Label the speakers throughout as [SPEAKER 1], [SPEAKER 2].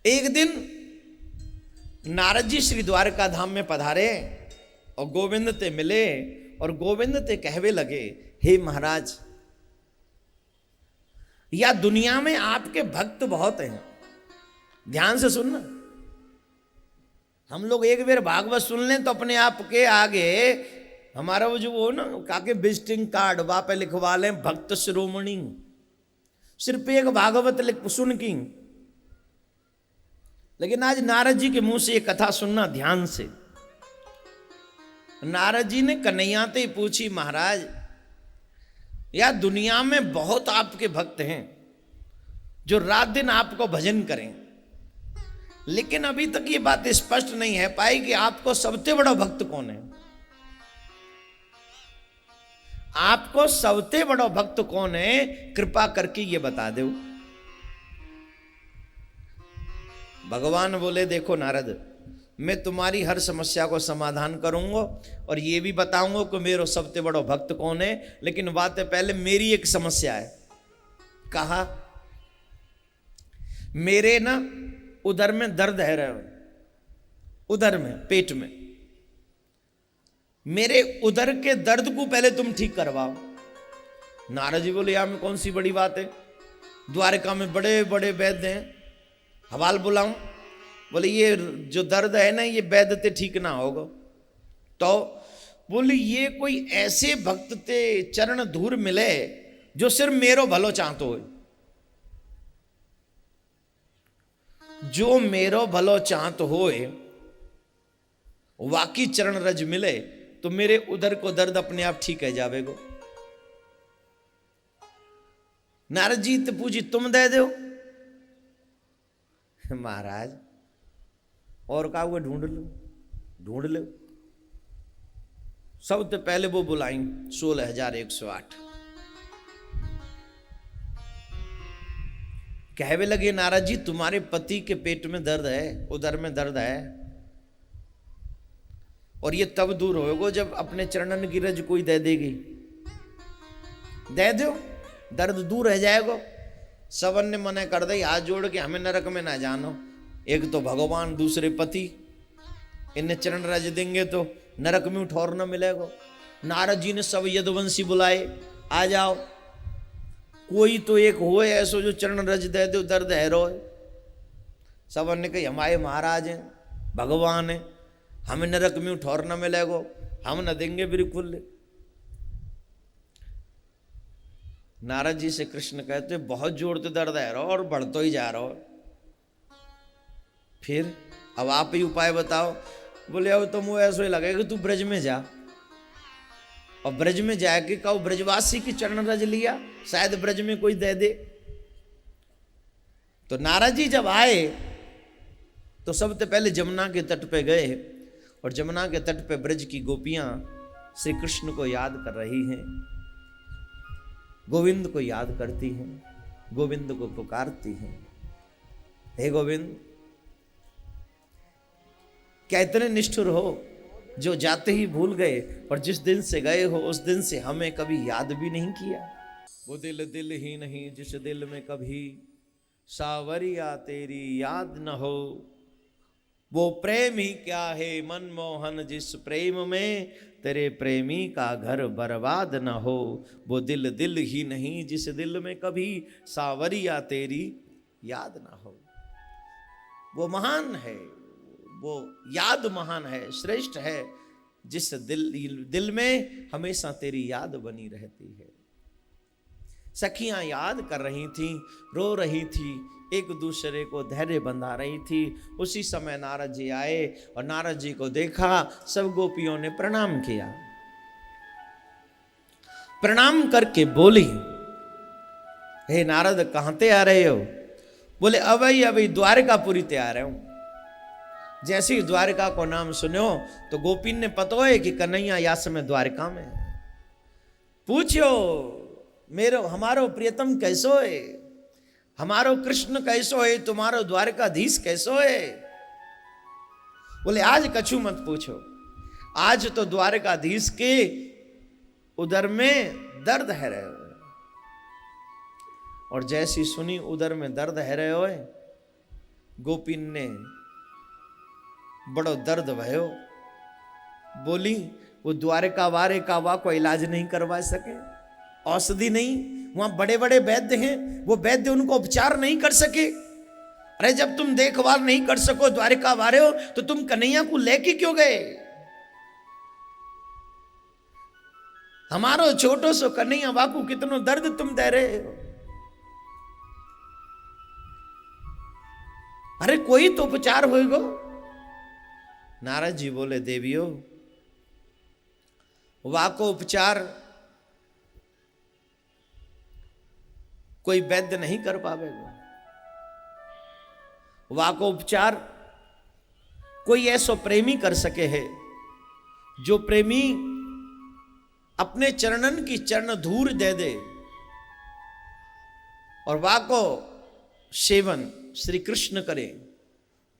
[SPEAKER 1] एक दिन नारद जी श्री द्वारका धाम में पधारे और गोविंद ते मिले और गोविंद ते कहवे लगे, हे महाराज, या दुनिया में आपके भक्त बहुत हैं। ध्यान से सुनना, हम लोग एक बार भागवत सुन लें तो अपने आप के आगे हमारा वो जो वो ना काके विजिटिंग कार्ड वहां पे लिखवा लें भक्त शिरोमणि, सिर्फ एक भागवत सुन की। लेकिन आज नारद जी के मुंह से ये कथा सुनना ध्यान से। नारद जी ने कन्हैया से पूछी, महाराज या दुनिया में बहुत आपके भक्त हैं जो रात दिन आपको भजन करें, लेकिन अभी तक ये बात स्पष्ट नहीं है पाई कि आपको सबसे बड़ा भक्त कौन है। आपको सबसे बड़ा भक्त कौन है, कृपा करके ये बता दो। भगवान बोले, देखो नारद, मैं तुम्हारी हर समस्या को समाधान करूंगा और ये भी बताऊंगा कि मेरा सबसे बड़ा भक्त कौन है, लेकिन बात है पहले मेरी एक समस्या है। कहा, मेरे ना उदर में दर्द है रहे, उदर में, पेट में, मेरे उदर के दर्द को पहले तुम ठीक करवाओ। नारद जी बोले, यहाँ में कौन सी बड़ी बात है, द्वारका में बड़े बड़े वैद्य हैं, हवाल बुलाऊं? बोले, ये जो दर्द है ना ये वैद्य ते ठीक ना होगा। तो बोले, ये कोई ऐसे भक्त ते चरण धूर मिले जो सिर्फ मेरो भलो चाहतो हो, जो मेरो भलो चाहत होए, वाकी चरण रज मिले तो मेरे उदर को दर्द अपने आप ठीक है जावेगो। नारद जी तो पूछी, तुम दे दो? महाराज और का वो ढूंढ लो। सबसे पहले वो बुलाई 16,108। कहवे लगे, नारद जी तुम्हारे पति के पेट में दर्द है, उदर में दर्द है, और ये तब दूर होगा जब अपने चरणन की रज कोई दे देगी। दे दो, दर्द दूर रह जाएगा। सबन ने मना कर दे, हाथ जोड़ के हमें नरक में ना जानो। एक तो भगवान, दूसरे पति, इन्हें चरण रज देंगे तो नरक में ठौर न मिलेगा। नारद जी ने सब यदुवंशी बुलाए, आ जाओ, कोई तो एक हो ऐसो जो चरण रज दे दो, दर्द है रो। सबन ने कही, हमारे महाराज हैं, भगवान है, हमें नरक में ठौर न मिलेगा, हम न देंगे बिल्कुल। नारद जी से कृष्ण कहते, बहुत जोर से दर्द है रो और बढ़तो ही जा रहा हो, फिर अब आप ही उपाय बताओ। बोले, अब तुम वो ऐसा ही लगेगा तू ब्रज में जा, और ब्रज में जाके कहो ब्रजवासी की चरण रज लिया, शायद ब्रज में कोई दे दे। तो नारद जी जब आए तो सबसे पहले जमुना के तट पे गए, और जमुना के तट पे ब्रज की गोपियां श्री कृष्ण को याद कर रही हैं, गोविंद को याद करती हैं, गोविंद को पुकारती हैं, हे गोविंद। क्या इतने निष्ठुर हो जो जाते ही भूल गए, और जिस दिन से गए हो उस दिन से हमें कभी याद भी नहीं किया। वो दिल दिल ही नहीं जिस दिल में कभी सावरिया तेरी याद न हो, वो प्रेम ही क्या है मनमोहन जिस प्रेम में तेरे प्रेमी का घर बर्बाद न हो। वो दिल दिल ही नहीं जिस दिल में कभी सावरिया तेरी याद न हो। वो महान है, वो याद महान है, श्रेष्ठ है, जिस दिल में हमेशा तेरी याद बनी रहती है। सखियां याद कर रही थी, रो रही थी, एक दूसरे को धैर्य बंधा रही थी। उसी समय नारद जी आए और नारद जी को देखा, सब गोपियों ने प्रणाम किया। प्रणाम करके बोली, हे नारद कहां ते आ रहे हो? बोले, अभी द्वारकापुरी ते आ रहे हूं। जैसे ही द्वारका को नाम सुनो तो गोपीन ने पता है कि कन्हैया या समय द्वारका में। पूछो मेरो हमारो प्रियतम कैसो है, हमारो कृष्ण कैसो है, तुम्हारो द्वारकाधीश कैसो है? बोले, आज कछु मत पूछो, आज तो द्वारकाधीश के उदर में दर्द है रहे हो। और जैसी सुनी उदर में दर्द है रहे हो, गोपिन ने बड़ो दर्द भयो, बोली वो द्वारका वारे का वा को इलाज नहीं करवा सके, औषधि नहीं, वहां बड़े बड़े वैद्य हैं, वो वैद्य उनको उपचार नहीं कर सके। अरे जब तुम देखभाल नहीं कर सको द्वारका वारे हो तो तुम कन्हैया को लेके क्यों गए? हमारो छोटो सो कन्हैया बाकू कितनो दर्द तुम दे रहे हो। अरे कोई तो उपचार होएगो। नारद जी बोले देवियों, वाको उपचार कोई वैद्य नहीं कर पावेगा। वाको उपचार कोई ऐसो प्रेमी कर सके है, जो प्रेमी अपने चरणन की चरण धूर दे दे और वाको सेवन श्री कृष्ण करे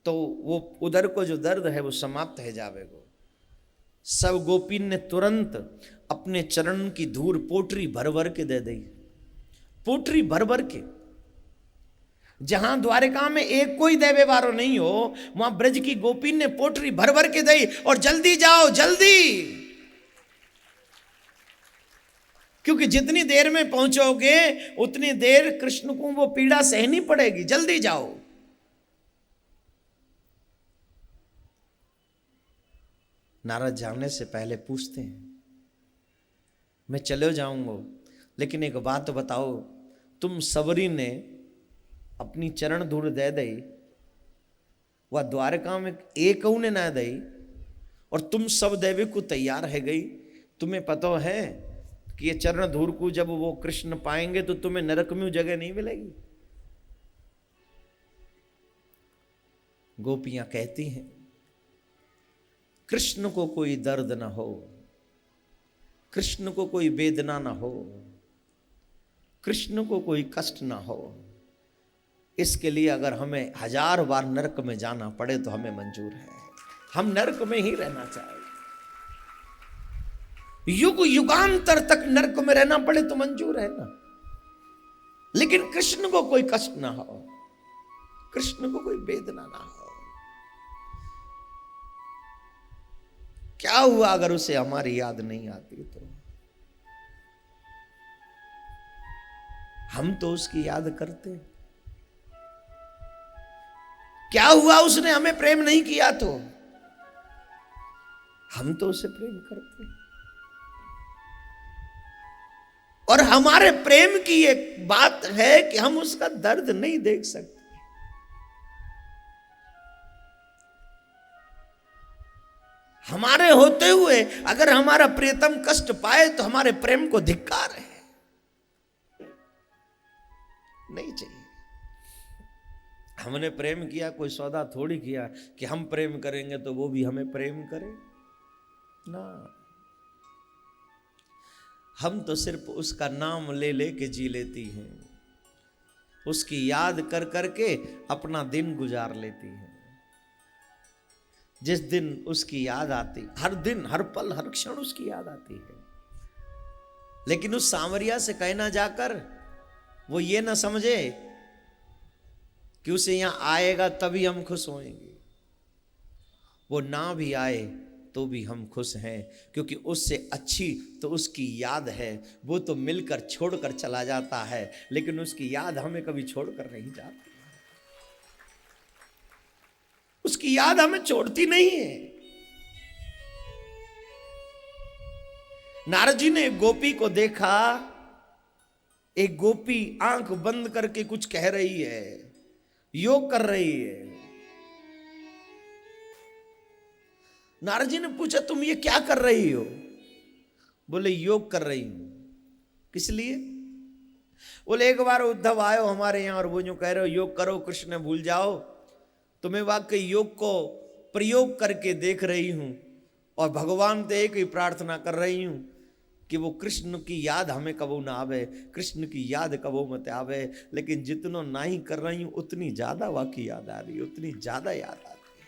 [SPEAKER 1] तो वो उधर को जो दर्द है वो समाप्त है जावेगो। सब गोपीन ने तुरंत अपने चरण की धूर पोटरी भर भर के दे दी, पोटरी भर भर के। जहां द्वारका में एक कोई देवे वारो नहीं हो, वहां ब्रज की गोपीन ने पोटरी भर भर के दी और जल्दी जाओ जल्दी, क्योंकि जितनी देर में पहुंचोगे उतनी देर कृष्ण को वो पीड़ा सहनी पड़ेगी, जल्दी जाओ। नारद जाने से पहले पूछते हैं, मैं चले जाऊंगा, लेकिन एक बात बताओ, तुम सबरी ने अपनी चरण धूल दे दई, वह द्वारका में एक ने ना दई, और तुम सब देवे को तैयार है गई। तुम्हें पता है कि ये चरण धूल को जब वो कृष्ण पाएंगे तो तुम्हें नरक में जगह नहीं मिलेगी। गोपियां कहती हैं, कृष्ण को कोई दर्द ना हो, कृष्ण को कोई वेदना ना हो, कृष्ण को कोई कष्ट ना हो, इसके लिए अगर हमें 1000 बार नरक में जाना पड़े तो हमें मंजूर है। हम नरक में ही रहना चाहें, युग युगांतर तक नरक में रहना पड़े तो मंजूर है ना, लेकिन कृष्ण को कोई कष्ट ना हो, कृष्ण को कोई वेदना ना हो। क्या हुआ अगर उसे हमारी याद नहीं आती तो? हम तो उसकी याद करते। क्या हुआ उसने हमें प्रेम नहीं किया तो? हम तो उसे प्रेम करते। और हमारे प्रेम की एक बात है कि हम उसका दर्द नहीं देख सकते। हमारे होते हुए अगर हमारा प्रियतम कष्ट पाए तो हमारे प्रेम को धिक्कार है, नहीं चाहिए। हमने प्रेम किया, कोई सौदा थोड़ी किया कि हम प्रेम करेंगे तो वो भी हमें प्रेम करे ना। हम तो सिर्फ उसका नाम ले ले के जी लेती हैं, उसकी याद कर करके अपना दिन गुजार लेती हैं। जिस दिन उसकी याद आती, हर दिन हर पल हर क्षण उसकी याद आती है, लेकिन उस सांवरिया से कहना जाकर वो ये ना समझे कि उसे यहां आएगा तभी हम खुश होंगे। वो ना भी आए तो भी हम खुश हैं, क्योंकि उससे अच्छी तो उसकी याद है। वो तो मिलकर छोड़कर चला जाता है, लेकिन उसकी याद हमें कभी छोड़कर नहीं जाती, उसकी याद हमें छोड़ती नहीं है। नारद जी ने एक गोपी को देखा, एक गोपी आंख बंद करके कुछ कह रही है, योग कर रही है। नारद जी ने पूछा, तुम ये क्या कर रही हो? बोले योग कर रही हूं। किस लिए? बोले एक बार उद्धव आयो हमारे यहां और वो जो कह रहे हो योग करो कृष्ण भूल जाओ, तो मैं वाकई योग को प्रयोग करके देख रही हूं और भगवान से एक ही प्रार्थना कर रही हूं कि वो कृष्ण की याद हमें कबो ना आवे, कृष्ण की याद कबो मत आवे। लेकिन जितनो ना ही कर रही हूं उतनी ज्यादा वाकई याद आ रही है, उतनी ज्यादा याद आ रही है।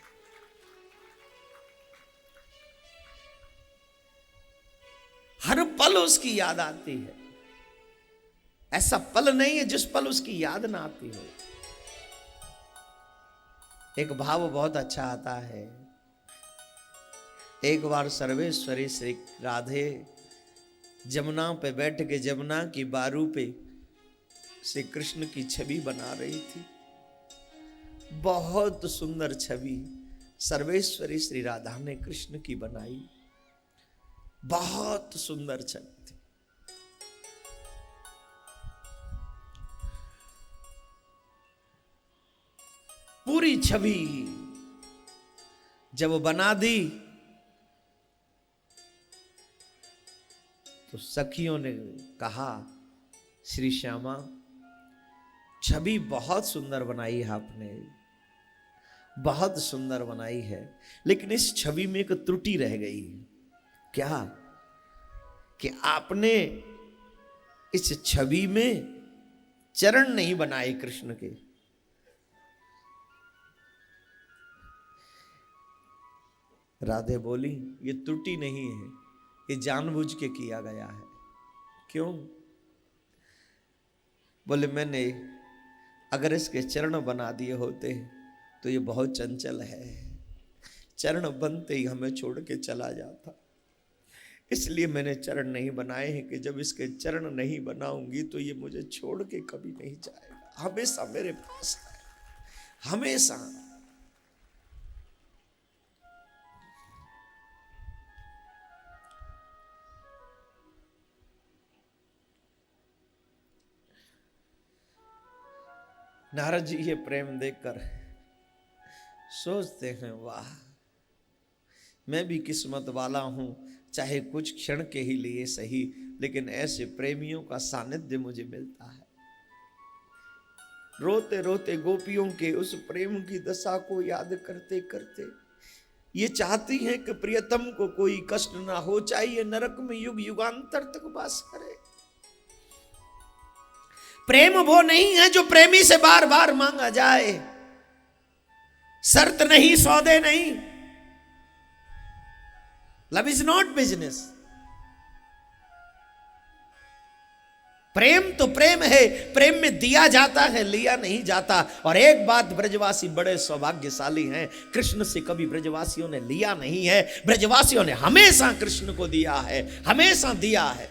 [SPEAKER 1] हर पल उसकी याद आती है, ऐसा पल नहीं है जिस पल उसकी याद ना आती हो। एक भाव बहुत अच्छा आता है। एक बार सर्वेश्वरी श्री राधे जमुना पे बैठ के जमुना की बारू पे श्री कृष्ण की छवि बना रही थी। बहुत सुंदर छवि सर्वेश्वरी श्री राधा ने कृष्ण की बनाई। बहुत सुंदर छवि थी। पूरी छवि जब बना दी तो सखियों ने कहा, श्री श्यामा छवि बहुत सुंदर बनाई है आपने, बहुत सुंदर बनाई है, लेकिन इस छवि में एक त्रुटि रह गई। क्या? कि आपने इस छवि में चरण नहीं बनाए कृष्ण के। राधे बोली, ये त्रुटि नहीं है, ये जानबूझ के किया गया है। क्यों? बोले मैंने अगर इसके चरण बना दिए होते तो ये बहुत चंचल है, चरण बनते ही हमें छोड़ के चला जाता। इसलिए मैंने चरण नहीं बनाए हैं कि जब इसके चरण नहीं बनाऊंगी तो ये मुझे छोड़ के कभी नहीं जाएगा, हमेशा मेरे पास है, हमेशा। नारद जी ये प्रेम देखकर सोचते हैं, वाह मैं भी किस्मत वाला हूं, चाहे कुछ क्षण के ही लिए सही, लेकिन ऐसे प्रेमियों का सानिध्य मुझे मिलता है। रोते रोते गोपियों के उस प्रेम की दशा को याद करते करते ये चाहती हैं कि प्रियतम को कोई कष्ट ना हो, चाहे ये नरक में युग युगांतर तक वास करे। प्रेम वो नहीं है जो प्रेमी से बार बार मांगा जाए, शर्त नहीं, सौदे नहीं। Love is not business. प्रेम तो प्रेम है, प्रेम में दिया जाता है, लिया नहीं जाता। और एक बात ब्रजवासी बड़े सौभाग्यशाली हैं, कृष्ण से कभी ब्रजवासियों ने लिया नहीं है, ब्रजवासियों ने हमेशा कृष्ण को दिया है, हमेशा दिया है,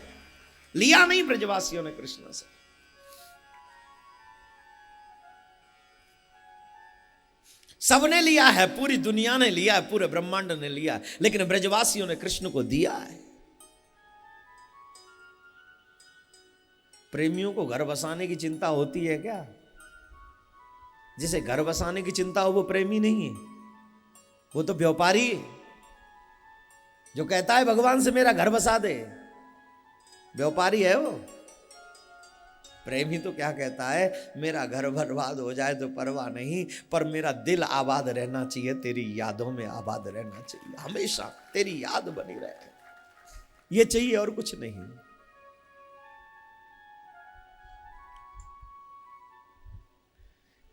[SPEAKER 1] लिया नहीं ब्रजवासियों ने कृष्ण से। सबने लिया है, पूरी दुनिया ने लिया है, पूरे ब्रह्मांड ने लिया है, लेकिन ब्रजवासियों ने कृष्ण को दिया है। प्रेमियों को घर बसाने की चिंता होती है क्या? जिसे घर बसाने की चिंता हो वो प्रेमी नहीं है, वो तो व्यापारी है। जो कहता है भगवान से मेरा घर बसा दे, व्यापारी है वो। प्रेमी तो क्या कहता है, मेरा घर बर्बाद हो जाए तो परवाह नहीं, पर मेरा दिल आबाद रहना चाहिए, तेरी यादों में आबाद रहना चाहिए, हमेशा तेरी याद बनी रहे, ये चाहिए और कुछ नहीं।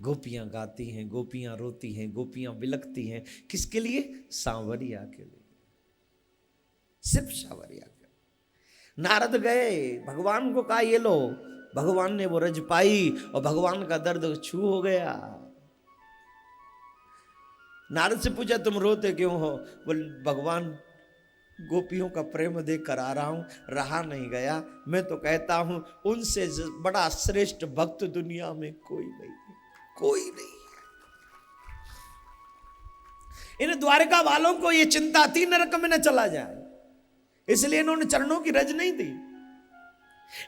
[SPEAKER 1] गोपियां गाती हैं, गोपियां रोती हैं, गोपियां बिलखती हैं, किसके लिए? सांवरिया के लिए, सिर्फ सांवरिया के लिए। नारद गए, भगवान को कहा ये लो, भगवान ने वो रज पाई और भगवान का दर्द छू हो गया। नारद से पूछा तुम रोते क्यों हो? बोले भगवान गोपियों का प्रेम देख कर आ रहा हूं, रहा नहीं गया। मैं तो कहता हूं उनसे बड़ा श्रेष्ठ भक्त दुनिया में कोई नहीं, कोई नहीं। इन द्वारका वालों को ये चिंता थी नरक में न चला जाए, इसलिए इन्होंने चरणों की रज नहीं दी।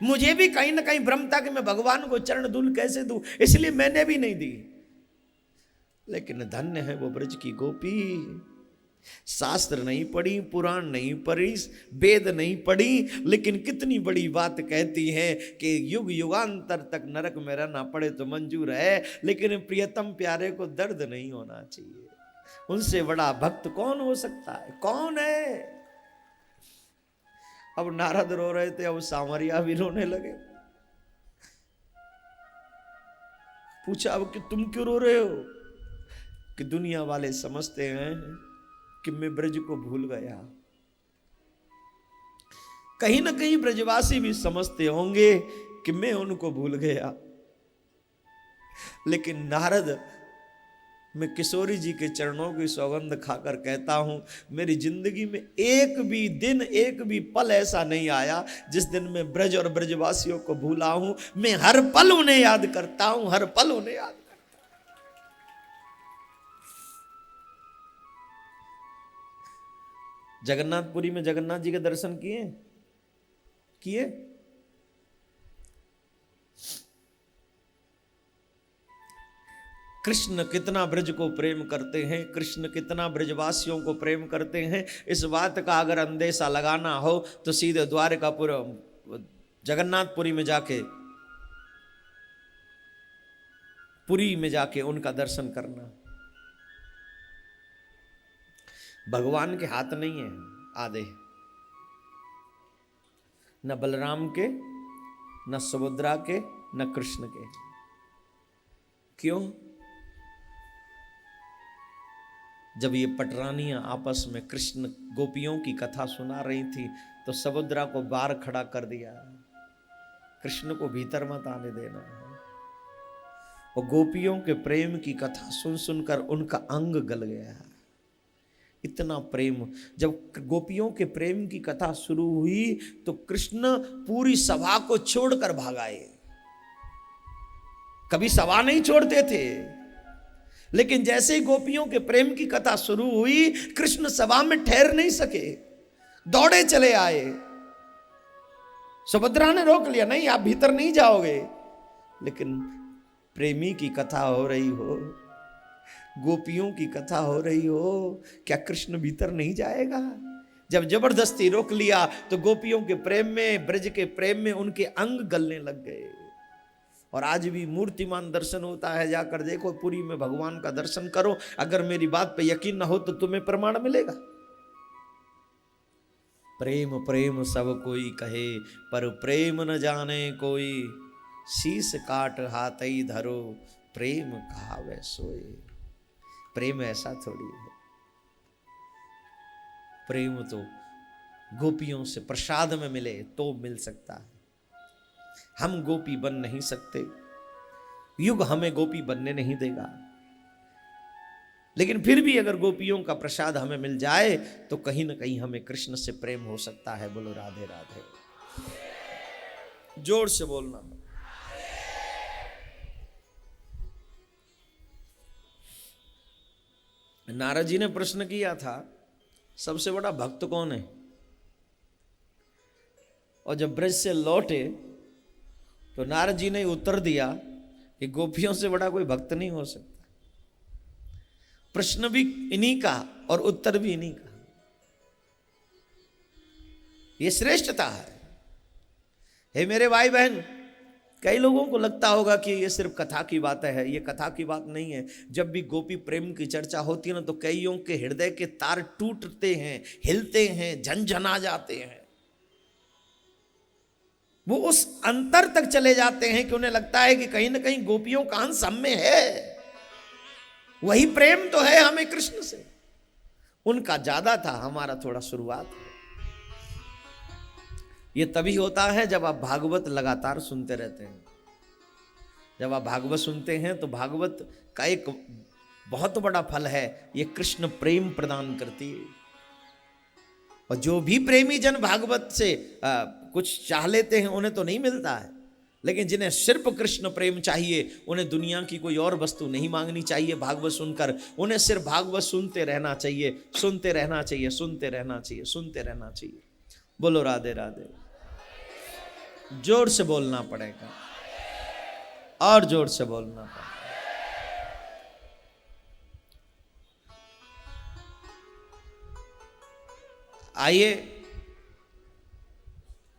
[SPEAKER 1] मुझे भी कहीं ना कहीं भ्रम था कि मैं भगवान को चरण धूल कैसे दूं, इसलिए मैंने भी नहीं दी। लेकिन धन्य है वो ब्रज की गोपी, शास्त्र नहीं पढ़ी, पुराण नहीं पढ़ी, वेद नहीं पढ़ी, लेकिन कितनी बड़ी बात कहती है कि युग युगांतर तक नरक में रहना पड़े तो मंजूर है, लेकिन प्रियतम प्यारे को दर्द नहीं होना चाहिए। उनसे बड़ा भक्त कौन हो सकता है? कौन है? अब नारद रो रहे थे, अब सांवरिया भी रोने लगे। पूछा अब कि तुम क्यों रो रहे हो? कि दुनिया वाले समझते हैं कि मैं ब्रज को भूल गया। कहीं ना कहीं ब्रजवासी भी समझते होंगे कि मैं उनको भूल गया, लेकिन नारद मैं किशोरी जी के चरणों की सौगंध खाकर कहता हूं, मेरी जिंदगी में एक भी दिन, एक भी पल ऐसा नहीं आया जिस दिन मैं ब्रज और ब्रजवासियों को भूला हूं। मैं हर पल उन्हें याद करता हूं, हर पल उन्हें याद करता हूं। जगन्नाथपुरी में जगन्नाथ जी के दर्शन किए किए? कृष्ण कितना ब्रज को प्रेम करते हैं, कृष्ण कितना ब्रजवासियों को प्रेम करते हैं, इस बात का अगर अंदेशा लगाना हो तो सीधे द्वारकापुर जगन्नाथपुरी में जाके, पुरी में जाके उनका दर्शन करना। भगवान के हाथ नहीं है आधे, न बलराम के, न सुभद्रा के, न कृष्ण के। क्यों? जब ये पटरानियां आपस में कृष्ण गोपियों की कथा सुना रही थी तो सुभद्रा को बाहर खड़ा कर दिया, कृष्ण को भीतर मत आने देना। और गोपियों के प्रेम की कथा सुन सुनकर उनका अंग गल गया। इतना प्रेम, जब गोपियों के प्रेम की कथा शुरू हुई तो कृष्ण पूरी सभा को छोड़कर भाग आए। कभी सभा नहीं छोड़ते थे, लेकिन जैसे ही गोपियों के प्रेम की कथा शुरू हुई, कृष्ण सभा में ठहर नहीं सके, दौड़े चले आए। सुभद्रा ने रोक लिया, नहीं आप भीतर नहीं जाओगे। लेकिन प्रेमी की कथा हो रही हो, गोपियों की कथा हो रही हो, क्या कृष्ण भीतर नहीं जाएगा? जब जबरदस्ती रोक लिया तो गोपियों के प्रेम में, ब्रज के प्रेम में उनके अंग गलने लग गए। और आज भी मूर्तिमान दर्शन होता है, जाकर देखो पुरी में भगवान का दर्शन करो। अगर मेरी बात पे यकीन ना हो तो तुम्हें प्रमाण मिलेगा। प्रेम प्रेम सब कोई कहे, पर प्रेम न जाने कोई, शीश काट हाथई धरो, प्रेम कहावे सोए। प्रेम ऐसा थोड़ी है, प्रेम तो गोपियों से प्रसाद में मिले तो मिल सकता है। हम गोपी बन नहीं सकते, युग हमें गोपी बनने नहीं देगा, लेकिन फिर भी अगर गोपियों का प्रसाद हमें मिल जाए तो कहीं ना कहीं हमें कृष्ण से प्रेम हो सकता है। बोलो राधे राधे, जोर से बोलना। नारद जी ने प्रश्न किया था, सबसे बड़ा भक्त कौन है? और जब ब्रज से लौटे तो नारद जी ने उत्तर दिया कि गोपियों से बड़ा कोई भक्त नहीं हो सकता। प्रश्न भी इन्हीं का और उत्तर भी इन्हीं का। ये श्रेष्ठता है। हे मेरे भाई बहन, कई लोगों को लगता होगा कि ये सिर्फ कथा की बात है। ये कथा की बात नहीं है। जब भी गोपी प्रेम की चर्चा होती है ना, तो कईयों के हृदय के तार टूटते हैं, हिलते हैं, झनझना जाते हैं। वो उस अंतर तक चले जाते हैं कि उन्हें लगता है कि कहीं ना कहीं गोपियों का अंश हम में है। वही प्रेम तो है हमें कृष्ण से। उनका ज्यादा था, हमारा थोड़ा शुरुआत है। ये तभी होता है जब आप भागवत लगातार सुनते रहते हैं। जब आप भागवत सुनते हैं तो भागवत का एक बहुत बड़ा फल है, ये कृष्ण प्रेम प्रदान करती है। और जो भी प्रेमी जन भागवत से कुछ चाह लेते हैं उन्हें तो नहीं मिलता है, लेकिन जिन्हें सिर्फ कृष्ण प्रेम चाहिए उन्हें दुनिया की कोई और वस्तु नहीं मांगनी चाहिए। भागवत सुनकर उन्हें सिर्फ भागवत सुनते रहना चाहिए, सुनते रहना चाहिए, सुनते रहना चाहिए, सुनते रहना चाहिए। बोलो राधे राधे। जोर से बोलना पड़ेगा, और जोर से बोलना पड़ेगा। आइए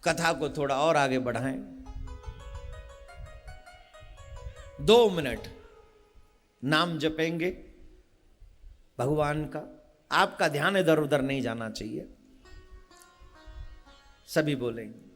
[SPEAKER 1] कथा को थोड़ा और आगे बढ़ाएं। 2 मिनट नाम जपेंगे भगवान का। आपका ध्यान इधर उधर नहीं जाना चाहिए। सभी बोलेंगे